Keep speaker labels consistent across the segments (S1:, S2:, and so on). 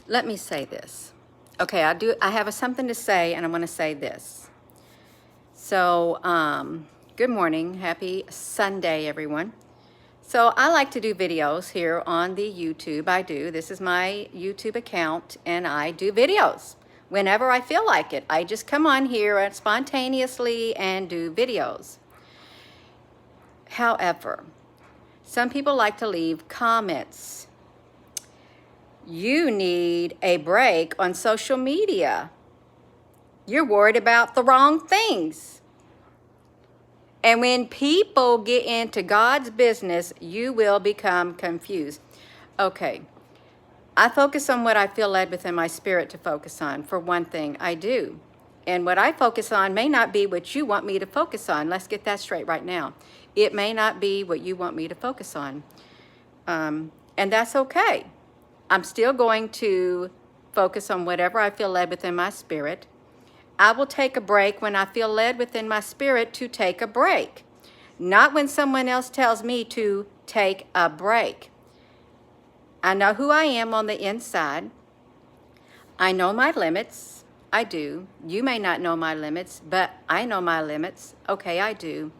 S1: Let me say this. Okay, I have something to say, and I'm going to say this. So, good morning. Happy Sunday, everyone. So I like to do videos here on the YouTube. I do. This is my YouTube account, and I do videos whenever I feel like it. I just come on here and spontaneously and do videos. However, some people like to leave comments. You need a break on social media. You're worried about the wrong things. And when people get into God's business, you will become confused. Okay, I focus on what I feel led within my spirit to focus on. For one thing, I do. And what I focus on may not be what you want me to focus on. Let's get that straight right now. It may not be what you want me to focus on. And that's okay. I'm still going to focus on whatever I feel led within my spirit. I will take a break when I feel led within my spirit to take a break, not when someone else tells me to take a break. I know who I am on the inside. I know my limits. I do. You may not know my limits, but I know my limits. Okay, I do.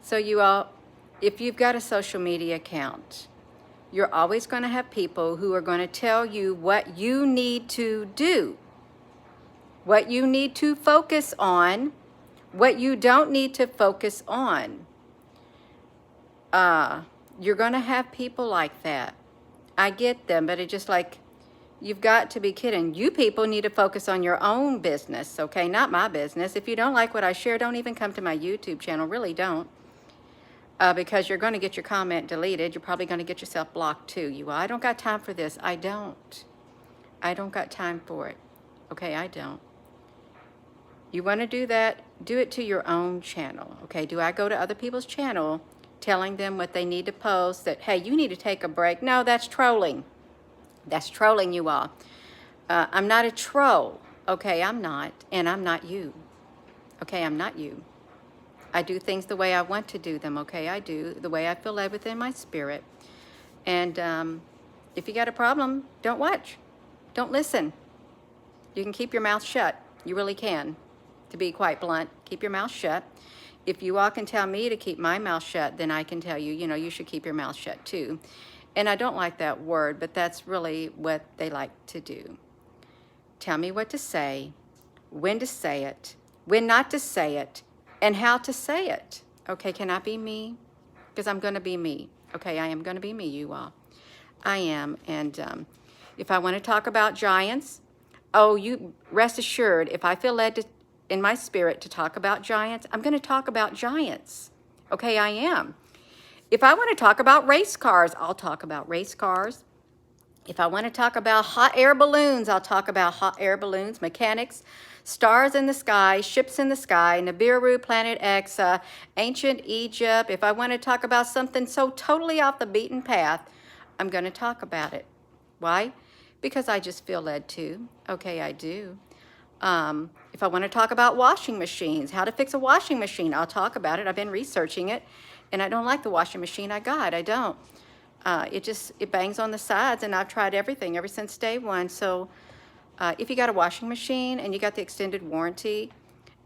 S1: So you all, if you've got a social media account, you're always going to have people who are going to tell you what you need to do, what you need to focus on, what you don't need to focus on. You're going to have people like that. I get them, but it's just like, you've got to be kidding. You people need to focus on your own business, okay? Not my business. If you don't like what I share, don't even come to my YouTube channel. Really don't. Because you're going to get your comment deleted. You're probably going to get yourself blocked too. I don't got time for this. I don't got time for it. Okay, I don't. You want to do that, do it to your own channel. Okay, do I go to other people's channel telling them what they need to post, that, hey, you need to take a break? No, that's trolling. That's trolling, you all. I'm not a troll. Okay, I'm not. And I'm not you. Okay, I'm not you. I do things the way I want to do them, okay? I do, the way I feel led within my spirit. And if you got a problem, don't watch. Don't listen. You can keep your mouth shut. You really can. To be quite blunt, keep your mouth shut. If you all can tell me to keep my mouth shut, then I can tell you, you should keep your mouth shut too. And I don't like that word, but that's really what they like to do. Tell me what to say, when to say it, when not to say it, and how to say it. Okay, can I be me? Because I'm going to be me. Okay, I am going to be me, you all. I am. And if I want to talk about giants, you rest assured, if I feel led in my spirit to talk about giants, I'm going to talk about giants. Okay, I am. If I want to talk about race cars, I'll talk about race cars. If I want to talk about hot air balloons, I'll talk about hot air balloons, mechanics, stars in the sky, ships in the sky, Nibiru, Planet X, ancient Egypt. If I want to talk about something so totally off the beaten path, I'm going to talk about it. Why? Because I just feel led to. Okay, I do. If I want to talk about washing machines, how to fix a washing machine, I'll talk about it. I've been researching it, and I don't like the washing machine I got. I don't. It bangs on the sides, and I've tried everything ever since day one. So if you got a washing machine and you got the extended warranty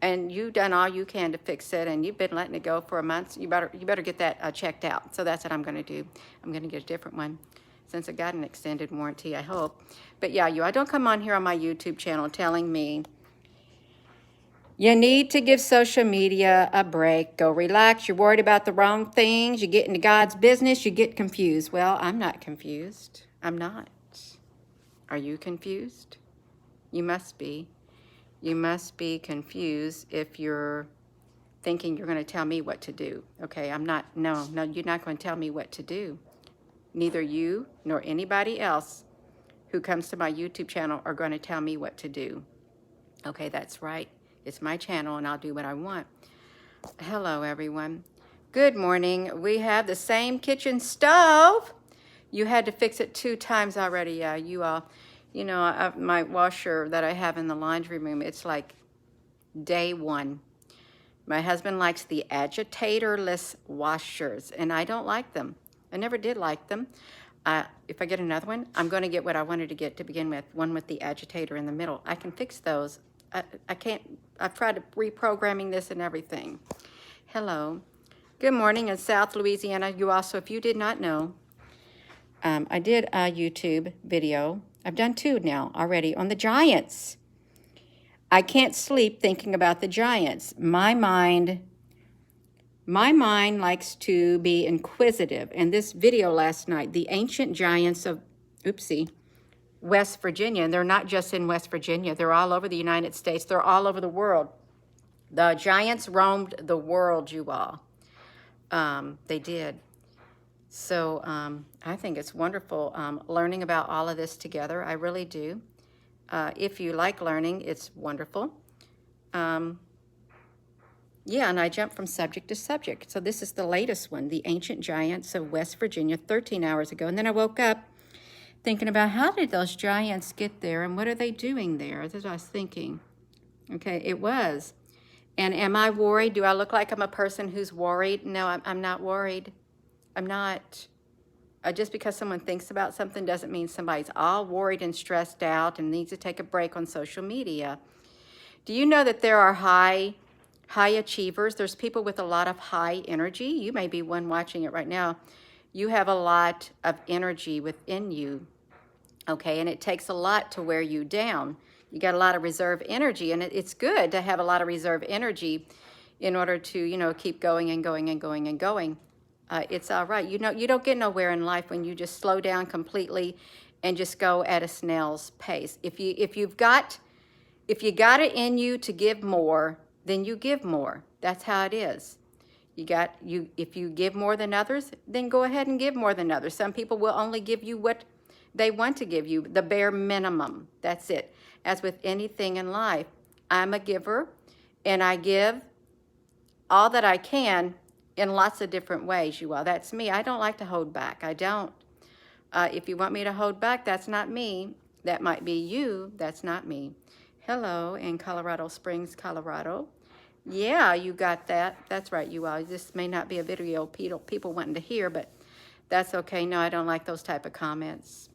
S1: and you've done all you can to fix it and you've been letting it go for a month, you better get that checked out. So that's what I'm going to do. I'm going to get a different one since I got an extended warranty, I hope. But yeah, I don't come on here on my YouTube channel telling me you need to give social media a break. Go relax. You're worried about the wrong things. You get into God's business. You get confused. Well, I'm not confused. I'm not. Are you confused? You must be. You must be confused if you're thinking you're going to tell me what to do. Okay, I'm not. No, you're not going to tell me what to do. Neither you nor anybody else who comes to my YouTube channel are going to tell me what to do. Okay, that's right. It's my channel, and I'll do what I want. Hello, everyone. Good morning. We have the same kitchen stove. You had to fix it 2 times already. Yeah, you all. My washer that I have in the laundry room, it's like day 1. My husband likes the agitatorless washers, and I don't like them. I never did like them. if I get another one, I'm going to get what I wanted to get to begin with, one with the agitator in the middle. I can fix those. I can't, I've tried reprogramming this and everything. Hello. Good morning in South Louisiana. You also, if you did not know, I did a YouTube video. I've done 2 now already on the Giants. I can't sleep thinking about the Giants. My mind likes to be inquisitive. And this video last night, the ancient giants of, West Virginia, and they're not just in West Virginia, they're all over the United States, they're all over the world. The giants roamed the world, you all. They did. So I think it's wonderful learning about all of this together. I really do. If you like learning, it's wonderful. Yeah, and I jump from subject to subject. So this is the latest one, the ancient giants of West Virginia, 13 hours ago. And then I woke up thinking about how did those giants get there and what are they doing there? That's what I was thinking. Okay, it was. And am I worried? Do I look like I'm a person who's worried? No, I'm not worried. I'm not. Just because someone thinks about something doesn't mean somebody's all worried and stressed out and needs to take a break on social media. Do you know that there are high achievers? There's people with a lot of high energy. You may be one watching it right now. You have a lot of energy within you, okay? And it takes a lot to wear you down. You got a lot of reserve energy, and it's good to have a lot of reserve energy in order to, keep going and going and going and going. It's all right. You don't get nowhere in life when you just slow down completely and just go at a snail's pace. If you got it in you to give more, then you give more. That's how it is. If you give more than others, then go ahead and give more than others. Some people will only give you what they want to give you, the bare minimum. That's it. As with anything in life, I'm a giver, and I give all that I can in lots of different ways, you all. That's me. I don't like to hold back. I don't. If you want me to hold back, that's not me. That might be you. That's not me. Hello in Colorado Springs, Colorado. Yeah, you got that. That's right, you all. This may not be a video people wanting to hear, but that's okay. No, I don't like those type of comments.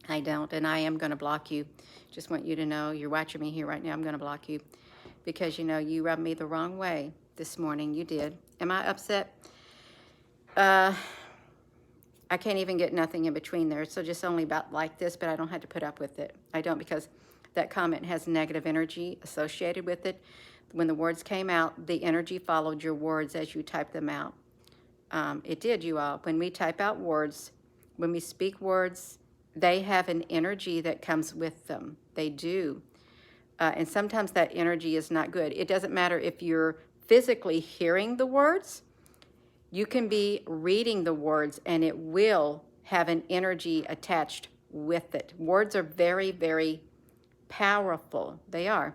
S1: I don't, and I am going to block you. Just want you to know, you're watching me here right now, I'm going to block you because, you rubbed me the wrong way this morning. You did. Am I upset? I can't even get nothing in between there. So just only about like this, but I don't have to put up with it. I don't, because that comment has negative energy associated with it. When the words came out, the energy followed your words as you typed them out. It did, you all. When we type out words, when we speak words, they have an energy that comes with them. They do. And sometimes that energy is not good. It doesn't matter if you're physically hearing the words. You can be reading the words, and it will have an energy attached with it. Words are very, very powerful. They are.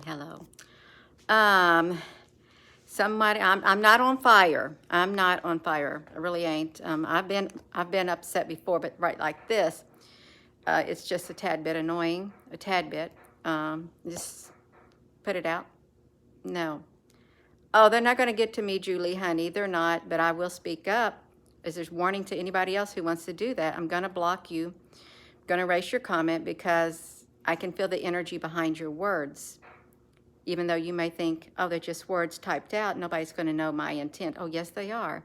S1: Hello. Somebody, I'm not on fire. I'm not on fire. I really ain't. I've been upset before, but right like this, it's just a tad bit annoying, a tad bit. Just put it out. No. Oh, they're not going to get to me, Julie, honey. They're not, but I will speak up. As there's warning to anybody else who wants to do that. I'm going to block you. I'm going to erase your comment because I can feel the energy behind your words. Even though you may think, oh, they're just words typed out, nobody's going to know my intent. Oh, yes, they are.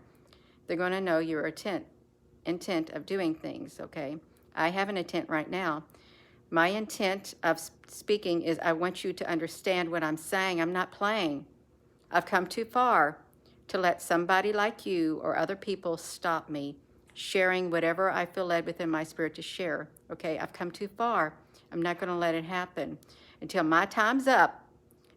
S1: They're going to know your intent of doing things, okay? I have an intent right now. My intent of speaking is I want you to understand what I'm saying. I'm not playing. I've come too far to let somebody like you or other people stop me sharing whatever I feel led within my spirit to share, okay? I've come too far. I'm not going to let it happen until my time's up.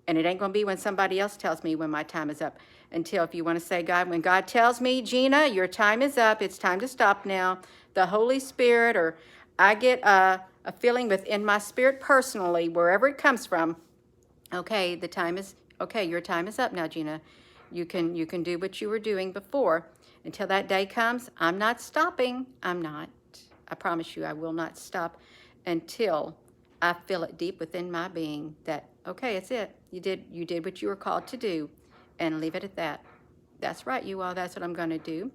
S1: And it ain't going to be when somebody else tells me when my time is up. Until, if you want to say, God, when God tells me, Gina, your time is up, it's time to stop now. The Holy Spirit, or I get a feeling within my spirit personally, wherever it comes from, okay, your time is up now, Gina. You can do what you were doing before. Until that day comes, I'm not stopping. I'm not. I promise you, I will not stop until I feel it deep within my being that, okay, it's it. You did what you were called to do, and leave it at that. That's right, you all. That's what I'm going to do.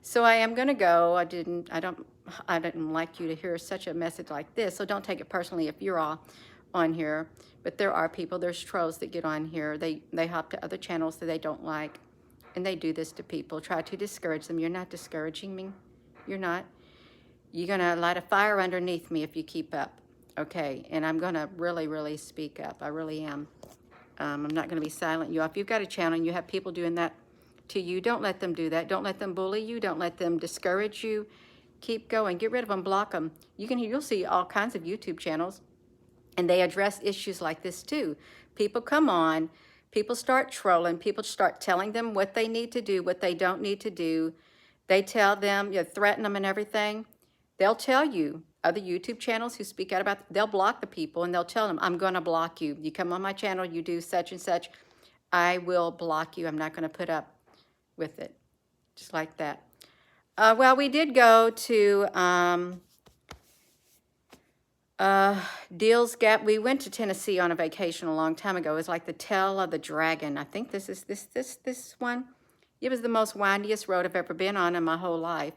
S1: So I am going to go. I didn't like you to hear such a message like this. So don't take it personally if you're all on here. But there are people, there's trolls that get on here. They hop to other channels that they don't like. And they do this to people, try to discourage them. You're not discouraging me. You're not. You're going to light a fire underneath me if you keep up. Okay, and I'm going to really, really speak up. I really am. I'm not going to be silent. You, if you've got a channel and you have people doing that to you, don't let them do that. Don't let them bully you. Don't let them discourage you. Keep going. Get rid of them. Block them. You'll see all kinds of YouTube channels, and they address issues like this too. People come on. People start trolling. People start telling them what they need to do, what they don't need to do. They tell them, you threaten them and everything. They'll tell you, other YouTube channels who speak out about, they'll block the people and they'll tell them, I'm going to block you. You come on my channel, you do such and such, I will block you. I'm not going to put up with it. Just like that. Well, we did go to Deals Gap. We went to Tennessee on a vacation a long time ago. It was like the Tail of the Dragon. I think this is this one. It was the most windiest road I've ever been on in my whole life.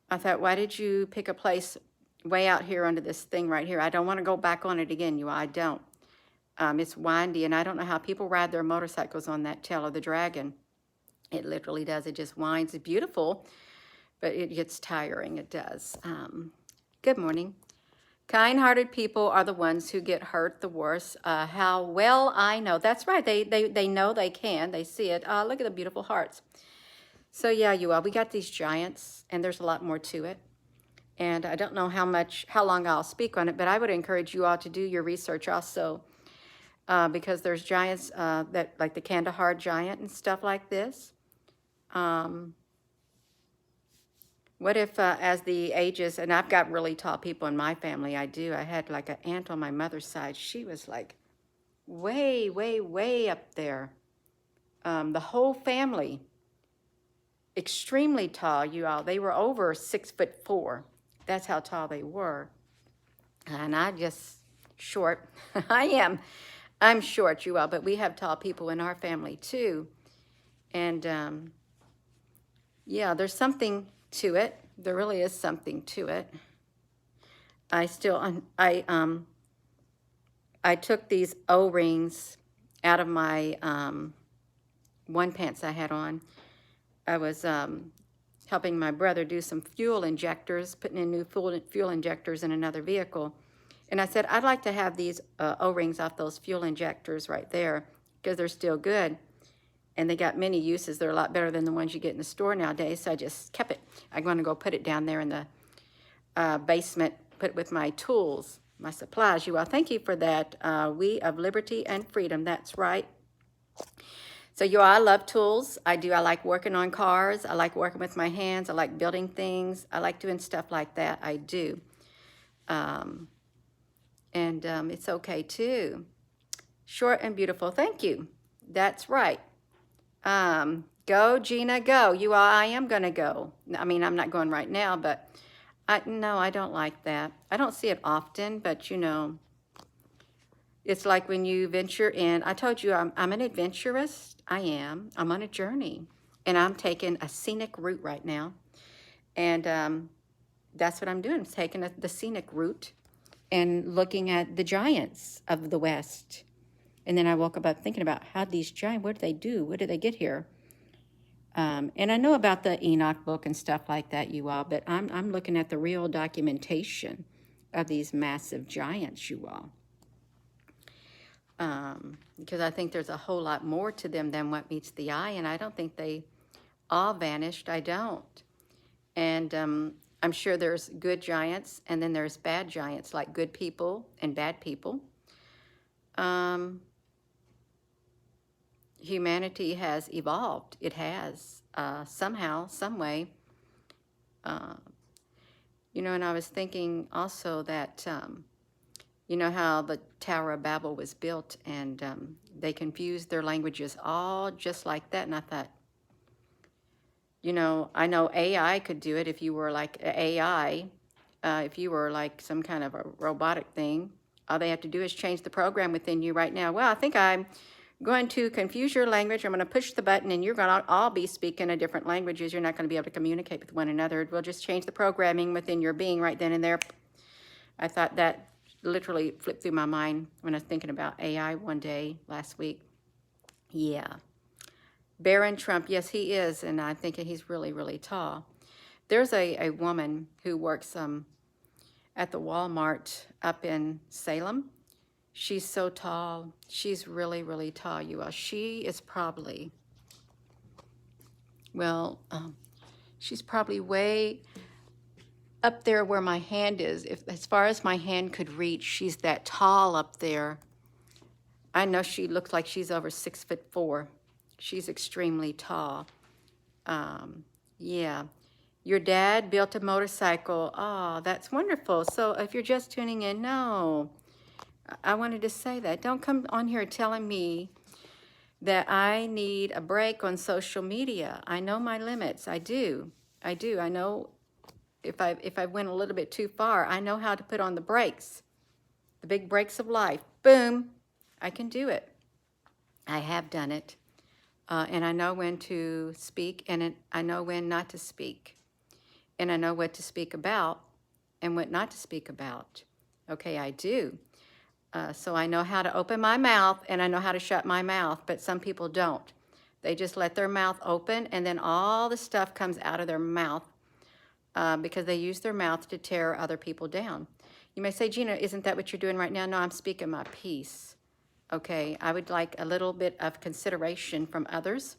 S1: I thought, why did you pick a place way out here under this thing right here? I don't want to go back on it again, you all. I don't. It's windy, and I don't know how people ride their motorcycles on that Tail of the Dragon. It literally does. It just winds. It's beautiful, but it gets tiring. It does. Good morning. Kind-hearted people are the ones who get hurt the worst. How well I know. That's right. They know they can. They see it. Look at the beautiful hearts. So yeah, you all, we got these giants, and there's a lot more to it. And I don't know how long I'll speak on it, but I would encourage you all to do your research also, because there's giants that, like the Kandahar giant and stuff like this. What if as the ages, and I've got really tall people in my family, I do. I had like an aunt on my mother's side. She was like way, way, way up there. The whole family, extremely tall, you all. They were over 6'4". That's how tall they were. And I just short. I am. I'm short, you all, but we have tall people in our family too. And yeah, there's something to it. There really is something to it. I took these O-rings out of my one pants I had on. I was helping my brother do some fuel injectors, putting in new fuel injectors in another vehicle. And I said, I'd like to have these O-rings off those fuel injectors right there because they're still good. And they got many uses. They're a lot better than the ones you get in the store nowadays. So I just kept it. I'm going to go put it down there in the basement, put it with my tools, my supplies. You all, thank you for that. We of liberty and freedom. That's right. So you all, I love tools. I do. I like working on cars. I like working with my hands. I like building things. I like doing stuff like that. I do. It's okay too. Short and beautiful. Thank you. That's right. Go, Gina, go. You all, I am going to go. I mean, I'm not going right now, but no, I don't like that. I don't see it often, but you know, it's like when you venture in. I told you I'm an adventurist. I am. I'm on a journey, and I'm taking a scenic route right now. And that's what I'm doing. I'm taking the scenic route and looking at the giants of the West. And then I woke up thinking about how these giants, what do they do? What did they get here? And I know about the Enoch book and stuff like that, you all, but I'm looking at the real documentation of these massive giants, you all. Because I think there's a whole lot more to them than what meets the eye, and I don't think they all vanished. I don't. And I'm sure there's good giants, and then there's bad giants, like good people and bad people. Humanity has evolved. It has, somehow, some way. You know, and I was thinking also that, you know how the Tower of Babel was built, and they confused their languages all just like that. And I thought, you know, I know AI could do it if you were like AI, if you were like some kind of a robotic thing. All they have to do is change the program within you right now. Well, I think I'm going to confuse your language. I'm going to push the button and you're going to all be speaking a different languages. You're not going to be able to communicate with one another. We'll just change the programming within your being right then and there. I thought that literally flipped through my mind when I was thinking about AI one day last week. Yeah. Barron Trump, yes, he is, and I'm thinking he's really, really tall. There's a woman who works at the Walmart up in Salem. She's so tall. She's really, really tall, you all. She is probably, well, she's probably way up there where my hand is. If as far as my hand could reach, she's that tall up there. I know she looks like she's over 6'4". She's extremely tall. Yeah. Your dad built a motorcycle. Oh, that's wonderful. So if you're just tuning in, no. I wanted to say that. Don't come on here telling me that I need a break on social media. I know my limits. I do. I do. I know if I went a little bit too far, I know how to put on the brakes. The big brakes of life. Boom. I can do it. I have done it. And I know when to speak, and I know when not to speak. And I know what to speak about and what not to speak about. Okay, I do. So I know how to open my mouth and I know how to shut my mouth, but some people don't. They just let their mouth open and then all the stuff comes out of their mouth because they use their mouth to tear other people down. You may say, Gina, isn't that what you're doing right now? No, I'm speaking my piece. Okay, I would like a little bit of consideration from others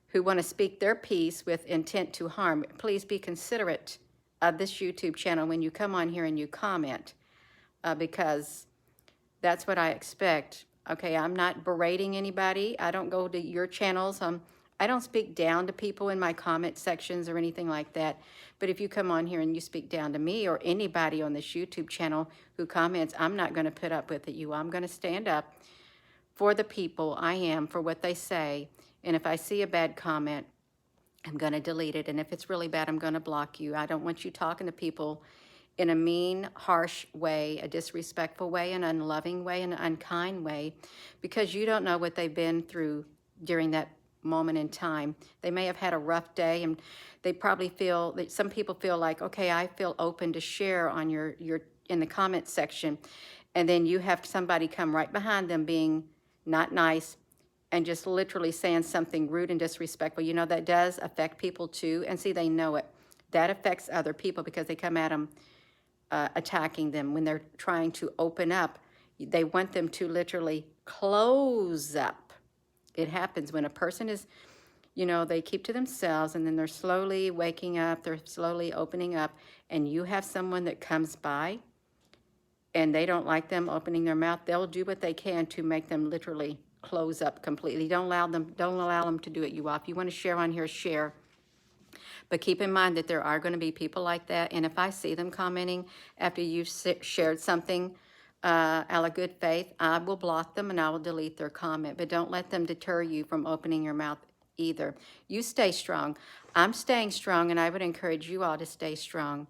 S1: who want to speak their piece with intent to harm. Please be considerate of this YouTube channel when you come on here and you comment because that's what I expect. Okay, I'm not berating anybody. I don't go to your channels. I don't speak down to people in my comment sections or anything like that. But if you come on here and you speak down to me or anybody on this YouTube channel who comments, I'm not going to put up with it. I'm going to stand up for the people. I am, for what they say. And if I see a bad comment, I'm going to delete it. And if it's really bad, I'm going to block you. I don't want you talking to people in a mean, harsh way, a disrespectful way, an unloving way, an unkind way, because you don't know what they've been through during that moment in time. They may have had a rough day, and they probably feel that some people feel like, okay, I feel open to share on your in the comment section, and then you have somebody come right behind them being not nice and just literally saying something rude and disrespectful. You know, that does affect people too, and see, they know it. That affects other people because they come at them attacking them when they're trying to open up. They want them to literally close up. It happens when a person is, you know, they keep to themselves and then they're slowly waking up, they're slowly opening up, and you have someone that comes by and they don't like them opening their mouth, they'll do what they can to make them literally close up completely. Don't allow them to do it, you all. If you want to share on here, share. But keep in mind that there are going to be people like that. And if I see them commenting after you've shared something out of good faith, I will block them and I will delete their comment. But don't let them deter you from opening your mouth either. You stay strong. I'm staying strong, and I would encourage you all to stay strong.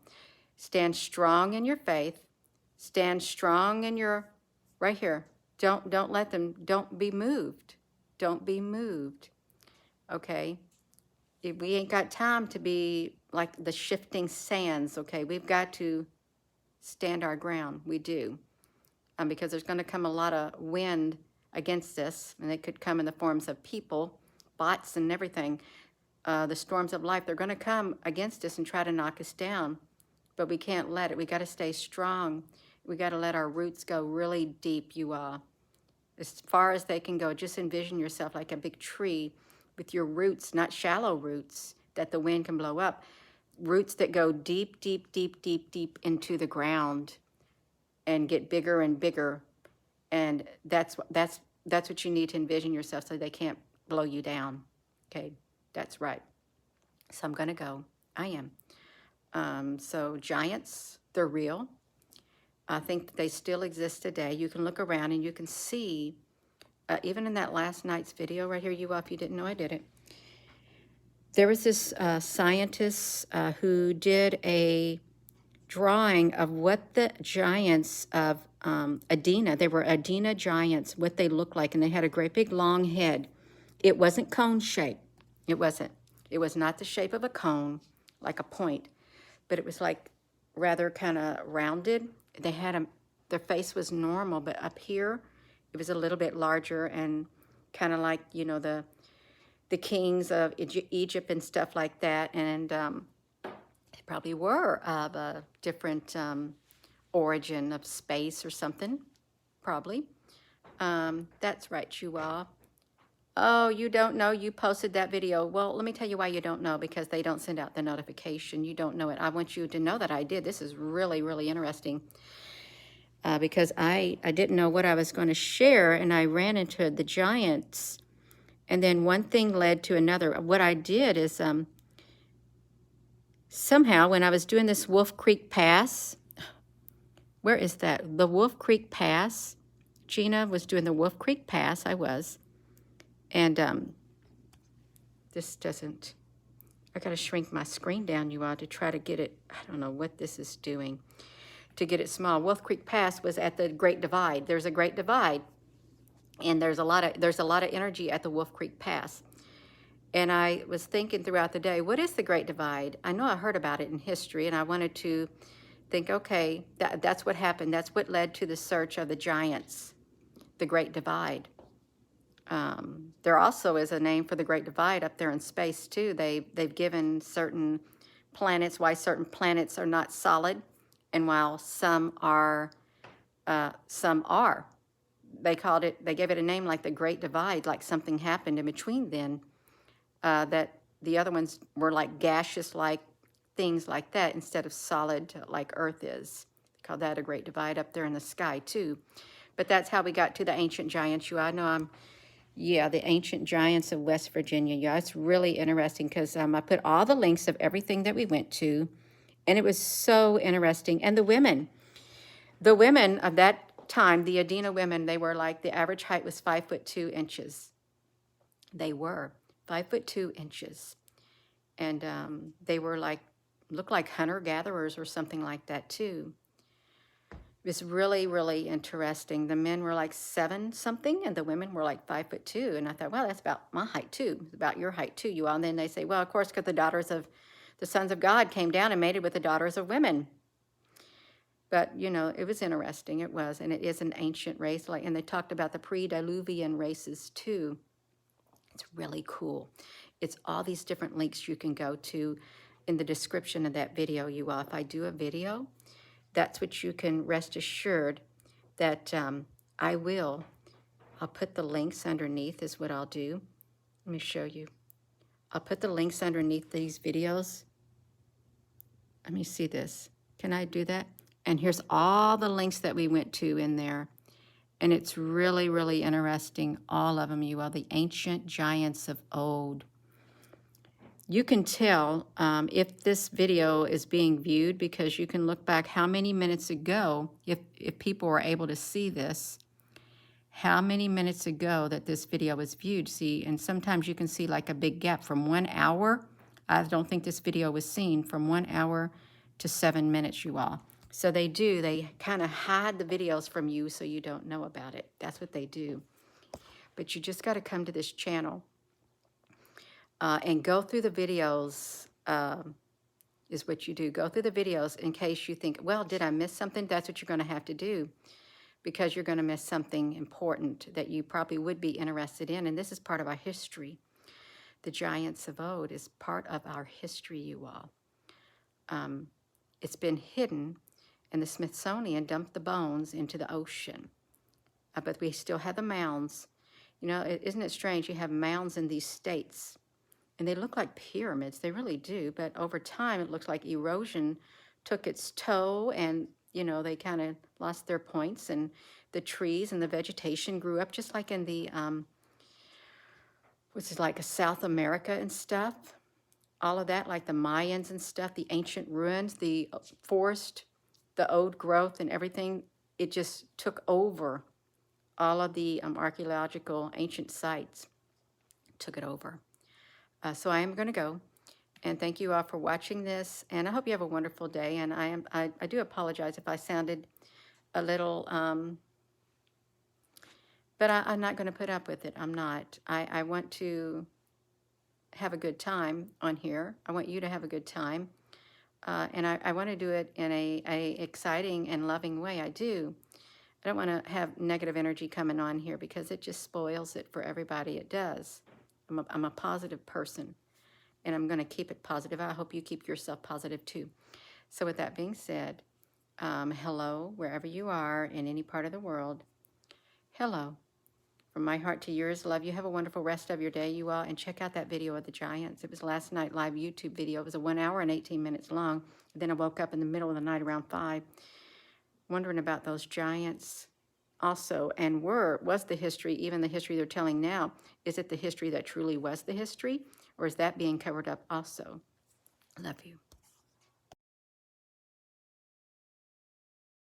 S1: Stand strong in your faith. Stand strong in your, right here. Don't let them, don't be moved. Don't be moved. Okay? We ain't got time to be like the shifting sands, okay? We've got to stand our ground. We do. Because there's going to come a lot of wind against us, and it could come in the forms of people, bots and everything. The storms of life, they're going to come against us and try to knock us down. But we can't let it. We got to stay strong. We got to let our roots go really deep, you all. As far as they can go. Just envision yourself like a big tree with your roots, not shallow roots that the wind can blow up. Roots that go deep, deep, deep, deep, deep into the ground and get bigger and bigger. And that's what you need to envision yourself so they can't blow you down. Okay, that's right. So I'm going to go. I am. So giants, they're real. I think that they still exist today. You can look around and you can see, even in that last night's video right here, you all, if you didn't know I did it, there was this scientist who did a drawing of what the giants of Adena, they were Adena giants, what they looked like, and they had a great big long head. It wasn't cone shape. It wasn't. It was not the shape of a cone, like a point, but it was like rather kind of rounded. They had their face was normal, but up here, it was a little bit larger and kind of like, you know, the kings of Egypt and stuff like that. And they probably were of a different origin of space or something, probably. That's right, you all. Oh, you don't know? You posted that video. Well, let me tell you why you don't know, because they don't send out the notification. You don't know it. I want you to know that I did. This is really, really interesting because I didn't know what I was going to share, and I ran into the giants, and then one thing led to another. What I did is somehow when I was doing this Wolf Creek Pass, where is that? The Wolf Creek Pass. Gina was doing the Wolf Creek Pass. I was. And this doesn't, I got to shrink my screen down, you all, to try to get it. I don't know what this is doing to get it small. Wolf Creek Pass was at the Great Divide. There's a Great Divide, and there's a lot of energy at the Wolf Creek Pass. And I was thinking throughout the day, what is the Great Divide? I know I heard about it in history, and I wanted to think, okay, that's what happened. That's what led to the search of the giants, the Great Divide. There also is a name for the Great Divide up there in space too. They've given certain planets why certain planets are not solid, and while some are, some are. They gave it a name like the Great Divide, like something happened in between then, that the other ones were like gaseous, like things like that, instead of solid like Earth is. They call that a Great Divide up there in the sky too. But that's how we got to the ancient giants. I know yeah, the ancient giants of West Virginia. Yeah, it's really interesting because I put all the links of everything that we went to, and it was so interesting. And the women of that time, the Adena women, they were like, the average height was 5'2". They were 5'2". And they were like, looked like hunter-gatherers or something like that too. It was really, really interesting. The men were like 7 something, and the women were like 5'2". And I thought, well, that's about my height too. It's about your height too, you all. And then they say, well, of course, because the sons of God came down and mated with the daughters of women. But, you know, it was interesting. It was, and it is an ancient race. And they talked about the pre-diluvian races too. It's really cool. It's all these different links you can go to in the description of that video, you all. If I do a video, that's what you can rest assured that I'll put the links underneath is what I'll do. Let me show you. I'll put the links underneath these videos. Let me see this. Can I do that? And here's all the links that we went to in there. And it's really, really interesting, all of them, you all, the ancient giants of old. You can tell if this video is being viewed because you can look back how many minutes ago, if people were able to see this, how many minutes ago that this video was viewed. See, and sometimes you can see like a big gap from 1 hour. I don't think this video was seen from 1 hour to 7 minutes, you all. So they kind of hide the videos from you so you don't know about it. That's what they do. But you just got to come to this channel and go through the videos is what you do. Go through the videos in case you think, well, did I miss something? That's what you're going to have to do because you're going to miss something important that you probably would be interested in. And this is part of our history. The giants of old is part of our history, you all. It's been hidden, and the Smithsonian dumped the bones into the ocean. But we still have the mounds. You know, isn't it strange? You have mounds in these states. And they look like pyramids, they really do, but over time it looks like erosion took its toll and, you know, they kind of lost their points and the trees and the vegetation grew up just like in the, which is like South America and stuff. All of that, like the Mayans and stuff, the ancient ruins, the forest, the old growth and everything, it just took over all of the archaeological ancient sites, took it over. So I am going to go And thank you all for watching this. And I hope you have a wonderful day. And I do apologize if I sounded a little, but I'm not going to put up with it. I'm not. I want to have a good time on here. I want you to have a good time. And I want to do it in a exciting and loving way. I do. I don't want to have negative energy coming on here because it just spoils it for everybody. It does. I'm a positive person, and I'm going to keep it positive. I hope you keep yourself positive too. So with that being said, hello, wherever you are in any part of the world. Hello. From my heart to yours, love you. Have a wonderful rest of your day, you all. And check out that video of the giants. It was last night live YouTube video. It was a 1 hour and 18 minutes long. Then I woke up in the middle of the night around 5, wondering about those giants also. And was the history, even the history they're telling now, is it the history that truly was the history? Or is that being covered up also? Love you.